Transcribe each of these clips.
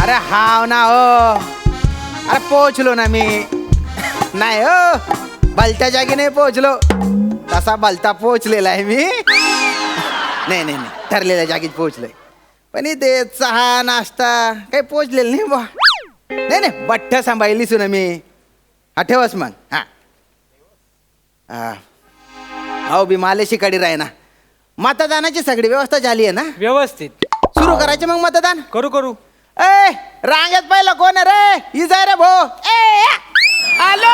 अरे हाव ना हो. अरे पोहोचलो ना मी. नाही हो, भलत्या जागी नाही पोहोचलो. तसा भलता पोहोचलेला आहे मी. नाही नाही नाही, ठरलेल्या जागीच पोहोचलोय. पण इथे चहा नाश्ता काही पोहोचलेलं नाही बा. नाही नाही, बठ्ठ सांभाळलीच ना मी. हा ठेवस मग. हा हो बी मालेशी कडे राही ना. मतदानाची सगळी व्यवस्था झाली आहे ना? व्यवस्थित सुरू करायचे मग मतदान. करू. ए रांगेत पहिलं कोण आहे रे? इजा रे भो. ए आलो.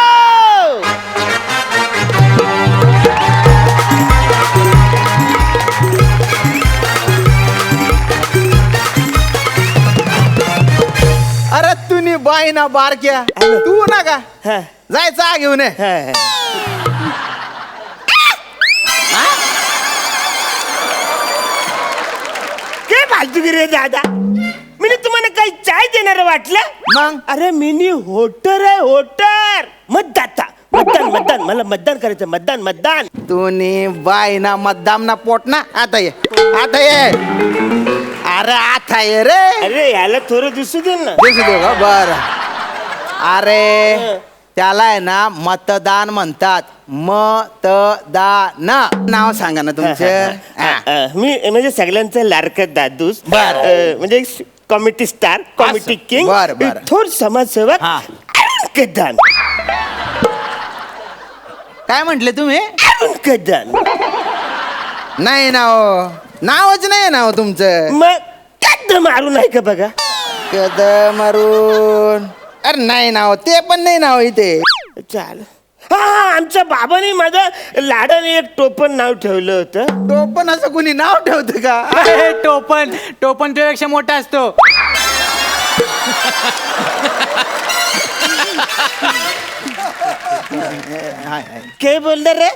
अरे तुम्ही बाई ना बारक्या तू ना का जायचा घेऊन ये. काय फालतूगिरी रे दादा. मी तुम्हाला काही चाय देणार वाटलं मग अरे मिनी होटर आहे होटर. मतदाता मतदान मला मतदान करायचं. मतदान तुम्ही बाई ना मतदाम ना पोट ना. आता ये आता ये. अरे आता ये रे. अरे याला थोडं दिसू दे ना. दिसू दे का? बर. अरे त्याला आहे ना मतदान म्हणतात. मतदान नाव सांगा ना तुमचं. मी म्हणजे सगळ्यांचं लाडकं दादूस. बर. म्हणजे कॉमेडी स्टार कॉमेडी किंग बर. थोर समाजसेवक हा. कदान. काय म्हंटले तुम्ही? कदान नाही ना हो, नावच नाही ना हो तुमचं. मग कद मारू नाही का बघा. कदम मारून. अरे नाही ना हो, ते पण नाही ना हो इथे. चाल. हा आमच्या बाबाने माझं लाडाने एक टोपण नाव ठेवलं होतं. तो पण असं कोणी नाव ठेवतं का? अरे, टोपण तुझ्यापेक्षा मोठा असतो. काय बोललं रे?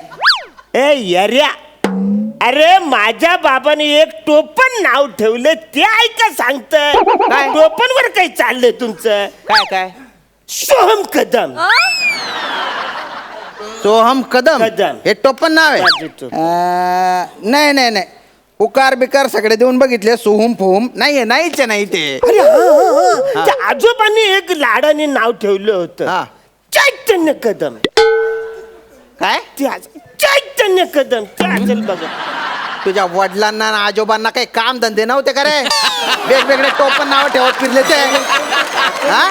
ए यर्या. अरे माझ्या बाबाने एक टोपण नाव ठेवलं ते ऐका सांगतंय. टोपण वर काही चाललंय तुमचं? काय सोहम कदम. सोहम कदम. कदम. हे टोपण नाव आहे. नाही नाही नाही, उकार बिकार सगळे देऊन बघितले. सोहम फोहम नाहीये. नाहीच नाही ते. अरे हा. त्या आजोबांनी एक लाडाने नाव ठेवलं होतं. हा. चैतन्य कदम. काय? चैतन्य कदम ते असेल बघा. तुझ्या वडिलांना आणि आजोबांना काही काम धंदे नव्हते का रे? वेगवेगळे टोपण नाव ठेवत फिरले ते. हा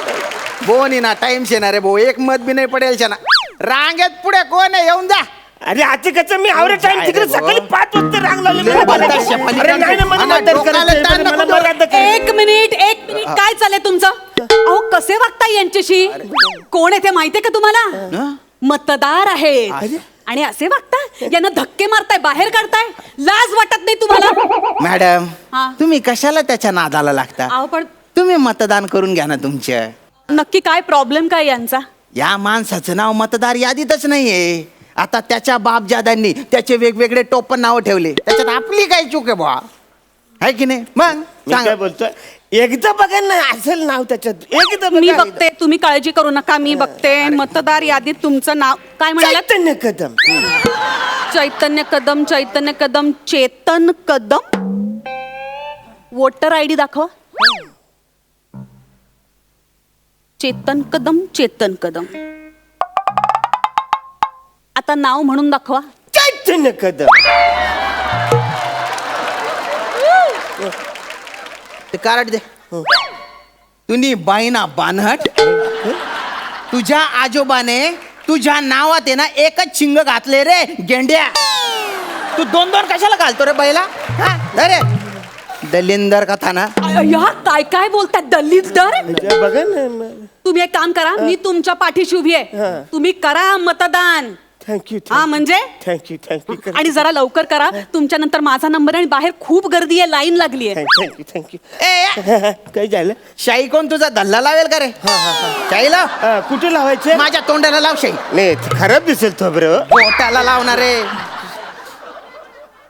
बोनी ना टाइम शेना रे भाऊ. एक मत बी नाही पडेल ना. रांगेत पुढे कोण आहे? येऊन जा. अरे आता कसं मी आवडत टाइम तिकडे सकाळी 5 वाजता रांग लावली. लय बदमाश आहे, अरे नाही ना, मला मतदान करायचंय. मला मतदान करायचंय. एक मिनिट काय चाललंय तुमचं? अहो कसे वागताय यांच्याशी? कोण आहे ते माहितीये का तुम्हाला? मतदार आहे आणि असे वागताय. यांना धक्के मारताय, बाहेर काढताय. लाज वाटत नाही तुम्हाला? मॅडम हा. तुम्ही कशाला त्याच्या नादाला लागता? अहो पण तुम्ही मतदान करून घ्या ना तुमच्या. नक्की काय प्रॉब्लेम काय यांचा? या माणसाचं नाव मतदार यादीतच नाहीये. आता त्याच्या बापजादांनी त्याचे वेगवेगळे टोपण नाव ठेवले. त्याच्यात आपली काय चूक आहे बुवा? आहे की नाही? मग मी काय बोलतोय, एकदा बघा ना असेल नाव त्याच्यात. एकदा मी बघा. बघते, तुम्ही काळजी करू नका. मी बघते. मतदार यादीत तुमचं नाव काय म्हणाला? चैतन्य कदम. चैतन्य कदम. चैतन्य कदम. चेतन कदम. वोटर आयडी दाखव. चेतन कदम. चेतन कदम. आता नाव म्हणून दाखवा. चैतन्य कदम. ते कार्ड दे. तुम्ही बाईना बानहट. तुझ्या आजोबाने तुझ्या नावात आहे ना एकच शिंग घातले रे गेंड्या. तू 2-2 कशाला घालतो रे बैला? अरे दलिंदर कथा ना. या काय बोलताय? दलितदर. बघा ना. तुम्ही एक काम करा, मी तुमच्या पाठीशी उभी आहे. तुम्ही करा मतदान. थँक्यू. हा म्हणजे थँक्यू. आणि जरा लवकर करा. तुमच्या नंतर माझा नंबर आहे आणि बाहेर खूप गर्दी आहे, लाईन लागली आहे. थँक्यू. ए काय झालं? शाई कोण तुझा धल्ला लावेल का रे? शाई लाव. कुठे लावायचे? माझ्या तोंडाला लाव शाई. नाही खराब दिसेल तो बरं. पोटाला लावणार रे.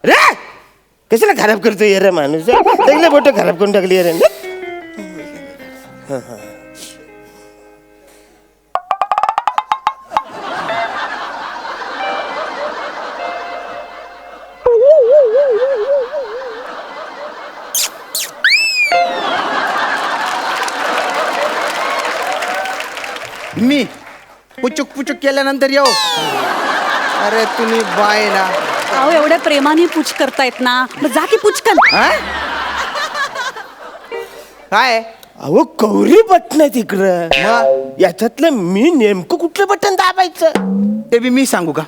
रे कशाला खराब करतो रे माणूस? सगळे बोट खराब करून टाकली रे. मी पुचुक पुचुक केल्यानंतर येऊ. अरे तुम्ही बाय ना. अहो एवढ्या प्रेमाने पूछ करतायत ना, मग जा की पुचकन. हा? काय अहो कौरी बटन तिकडं. मग याच्यातलं मी नेमकं कुठलं बटन दाबायचं? ते बी मी सांगू का?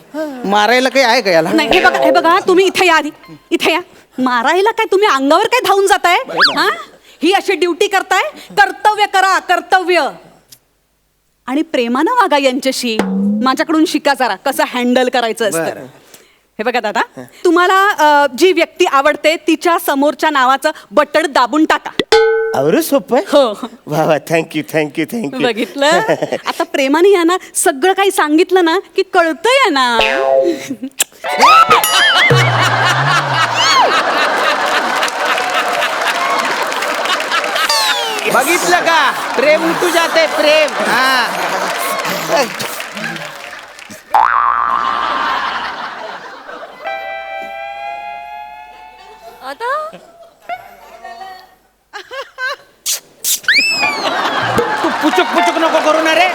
मारायला काही आहे का याला? नाही हे बघा तुम्ही इथे या आधी, इथे या. मारायला काय तुम्ही अंगावर काय धावून जाताय? हा, ही अशी ड्युटी करताय. कर्तव्य करा, कर्तव्य. आणि प्रेमानं वागा यांच्याशी. माझ्याकडून शिका जरा कसं हँडल करायचं असतं. बरं. हे बघा दादा, तुम्हाला जी व्यक्ती आवडते तिच्या समोरच्या नावाचं बटण दाबून टाका. अरे सोपं आहे. हो, वा वा, थँक्यू थँक्यू थँक्यू. बघितलं. आता प्रेमाने या ना, सगळं काही सांगितलं ना की कळतंय ना. बघितलं का? प्रेम उठू जाते प्रेम. हा. तू पुचुक पुचुक नको करू ना रे.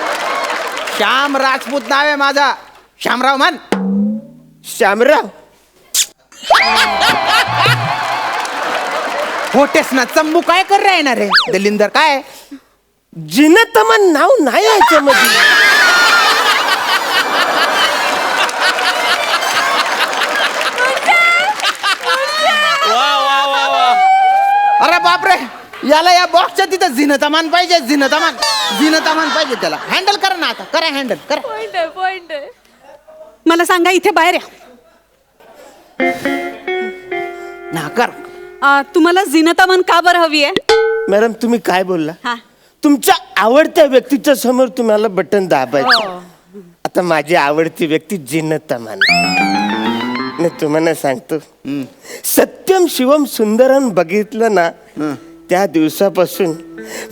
श्याम राजपूत नाव आहे माझा. श्यामराव मान. श्यामराव. होटेस ना चंबू काय कर रहा है ना रे दलिंदर काय? जिनतमन नाव नाही याच्यामध्ये. अरे बापरे, याला या बॉक्सच्या तिथं झिनतामान पाहिजे. झिनतामान पाहिजे त्याला. हँडल करा ना आता. करा हँडल करा. मला सांगा इथे बाहेर या. ना कर. तुम्हाला जिनतामान का बरं हवी आहे? मॅडम तुम्ही काय बोलला? हा. तुमच्या आवडत्या व्यक्तीच्या समोर तुम्हाला बटन दाबायचं. आता माझी आवडती व्यक्ती जिनतमान. मी तुम्हाला सांगतो, सत्यम शिवम सुंदरम बघितलं ना, त्या दिवसापासून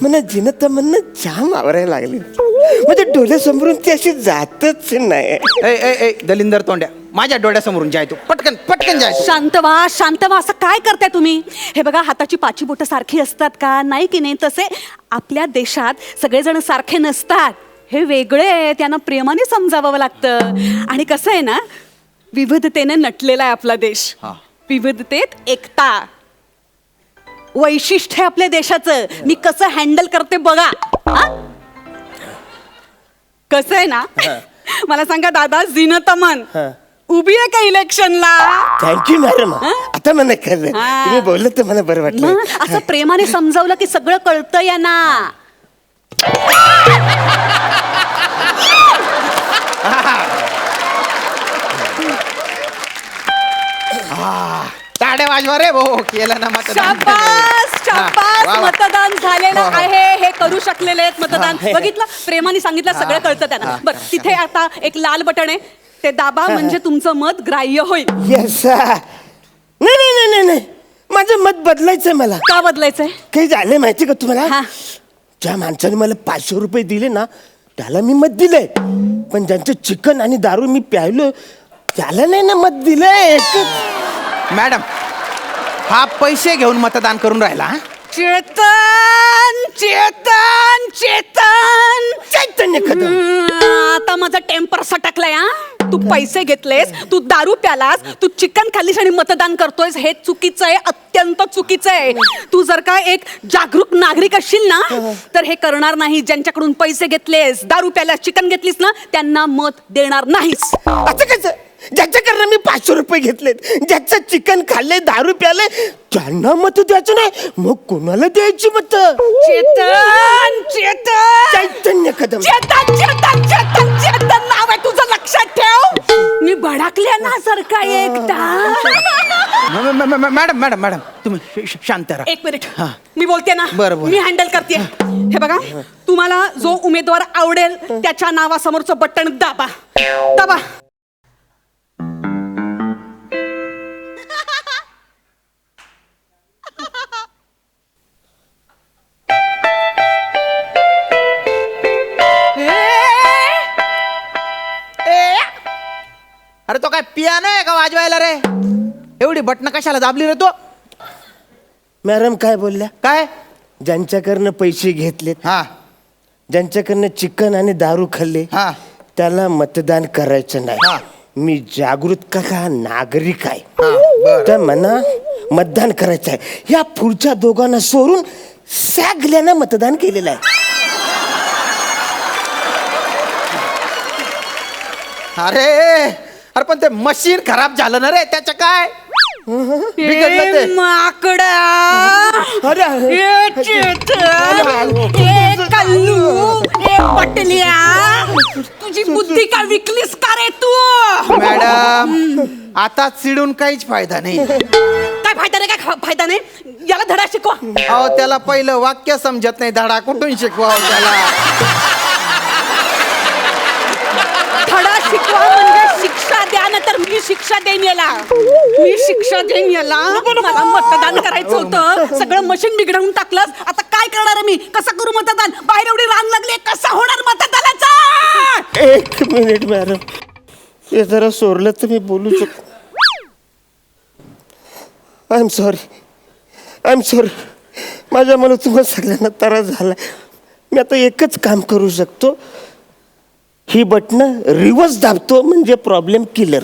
मला जिनतमन जाम आवरायला लागली. म्हणजे डोळ्यासमोरून ती अशी जातच नाही. ए दलिंदर तोंड्या, माझ्या डोळ्यासमोरून जाय तू. पटकन पटकन जाय तू. शांत व्हा. असं काय करताय तुम्ही? हे बघा, हाताची पाची बोटं सारखी असतात का? नाही की नाही? तसे आपल्या देशात सगळेजण सारखे नसतात. हे वेगळे आहे, त्यांना प्रेमाने समजावं लागतं. आणि कसं आहे ना, विविधतेने नटलेला आहे आपला देश. हा. विविधतेत एकता वैशिष्ट्य आहे आपल्या देशाचं. मी कसं हँडल करते बघा. हा? कसं आहे ना, मला सांगा दादा, जिनतमन उभी आहे का इलेक्शनला? Thank you madam. आता मला कळलं. हा. तुम्ही बोललं तर मला बरं वाटलं. मग असं प्रेमाने समजावलं की सगळं कळतं या ना. टाळ्या वाजवा रे भाऊ. केलं ना मतदान. शाबास. मतदान झालेलं हो, हो. आहे. हे करू शकलेले आहेत मतदान. हा. बघितलं, प्रेमाने सांगितलं, सगळं कळतं त्यांना. बरं, तिथे आता एक लाल बटन आहे, ते दाबा. म्हणजे तुमचं मत ग्राह्य होईल. येस. नाही नाही नाही नाही नाही, माझं मत बदलायचंय मला. का बदलायचंय? काही झालंय माहिती का तुम्हाला? हा. ज्या माणसाने मला 500 रुपये दिले ना, त्याला मी मत दिलंय. पण ज्यांचं चिकन आणि दारू मी प्यायलो, त्याला नाही ना मत दिलंय. मॅडम, हा पैसे घेऊन मतदान करून राहिला. हा? चेतन चेतन चेतन चैतन्य कदम. आता माझा टेम्पर सटकलाय. हा, तू पैसे घेतलेस, तू दारू प्यालास, तू चिकन खाल्लीस आणि मतदान करतोयस. हे चुकीचं आहे, अत्यंत चुकीचं आहे. तू जर का एक जागरूक नागरिक असशील ना, तर हे करणार नाही. ज्यांच्याकडून पैसे घेतलेस, दारू प्यालास, चिकन घेतलीस ना, त्यांना मत देणार नाहीस. असं कसं? ज्याच्याकडनं मी 500 रुपये घेतलेत, ज्याचं चिकन खाल्ले, दारू प्याले, त्यांना मत द्यायचं नाही, मग कोणाला द्यायची मत? चेतन चेतन चैतन्य कदम. चेतन चेतन चेतन चेतन नाव आहे तुझं, लक्षात ठेव. मी भडकले ना सारखा एकदा. मॅडम मॅडम मॅडम तुम्ही शांत राहा. एक मिनिट, मी बोलते ना. बरं, बरं. मी हँडल करते. हे बघा, तुम्हाला जो उमेदवार आवडेल त्याच्या नावासमोरचं बटन दाबा. दाबा. अरे तो काय पियानो आहे का वाजवायला रे? एवढी बटणं कशाला दाबली रे तो? मॅडम काय बोलल्या? काय? ज्यांच्याकडनं पैसे घेतलेत हा, ज्यांच्याकडनं चिकन आणि दारू खाल्ले हा. त्याला मतदान करायचं हा. नाही. मी जागृत का नागरिक आहे, बरं. तर मला मतदान करायचं आहे. या पुढच्या दोघांना सोडून सगळ्यांना मतदान केलेलं आहे. अरे पण ते मशीन खराब झालं ना रे, त्याचं काय बिघडलं ते. माकडा अरे ए चेतन, ए कल्लू, ए पटल्या, तुझी बुद्धी का विकलीस का रे तू? मॅडम आता चिडून काहीच फायदा नाही. काय फायदा नाही, काय फायदा नाही. याला धडा शिकवा. अहो त्याला पहिलं वाक्य समजत नाही, धडा कुठून शिकवावं त्याला. धडा शिकवा म्हणजे शिक्षा द्या ना, तर मी शिक्षा देईन याला. मी शिक्षा देईन याला. मला मतदान करायचं होतं, सगळं मशीन बिघडवून टाकलंस. आता काय करणार आहे मी? कसं करू मतदान? बाहेर एवढी रांग लागली, कसा होणार मतदानाचा? एक मिनिट मॅडम, हे जरा सोडलं तर मी बोलू शकतो. I am sorry. माझ्यामुळे तुम्हाला सगळ्यांना त्रास झाला. मी आता एकच काम करू शकतो, ही बटणं रिवर्स दाबतो म्हणजे प्रॉब्लेम क्लिअर.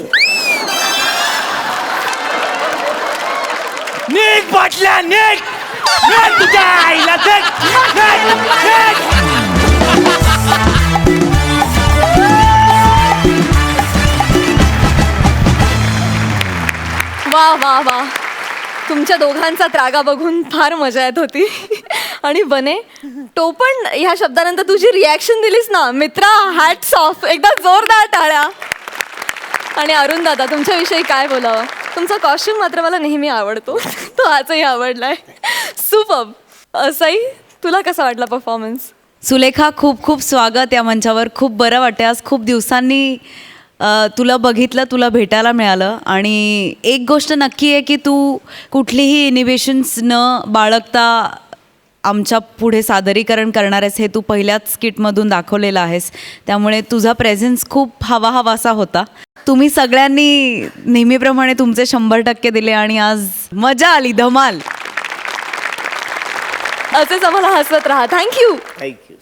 नीट बाटल्या नीट नीट तुझ्या आईला नीट, नीट, नीट. वा वा वा, तुमच्या दोघांचा त्रागा बघून फार मजा येत होती. आणि बने, टोपण ह्या शब्दानंतर तुझी रिॲक्शन दिलीस ना मित्रा, हॅट्स ऑफ. एकदा जोरदार टाळ्या. आणि अरुण दादा, तुमच्याविषयी काय बोलावं. तुमचा कॉस्ट्युम मात्र मला नेहमी आवडतो. तो आजही आवडलाय. सुपर्ब. असंही तुला कसा वाटला परफॉर्मन्स? सुलेखा, खूप खूप स्वागत या मंचावर. खूप बरं वाटतं, आज खूप दिवसांनी तुला बघितलं, तुला भेटायला मिळालं. आणि एक गोष्ट नक्की आहे की तू कुठलीही इनिबिशन्स न बाळगता आमच्या पुढे सादरीकरण करणार आहेस, हे तू पहिल्याच स्किटमधून दाखवलेलं आहेस. त्यामुळे तुझा प्रेझेन्स खूप हवाहवासा होता. तुम्ही सगळ्यांनी नेहमीप्रमाणे तुमचे 100% दिले आणि आज मजा आली, धमाल. असेच आम्हाला हसवत राहा. थँक्यू. थँक्यू.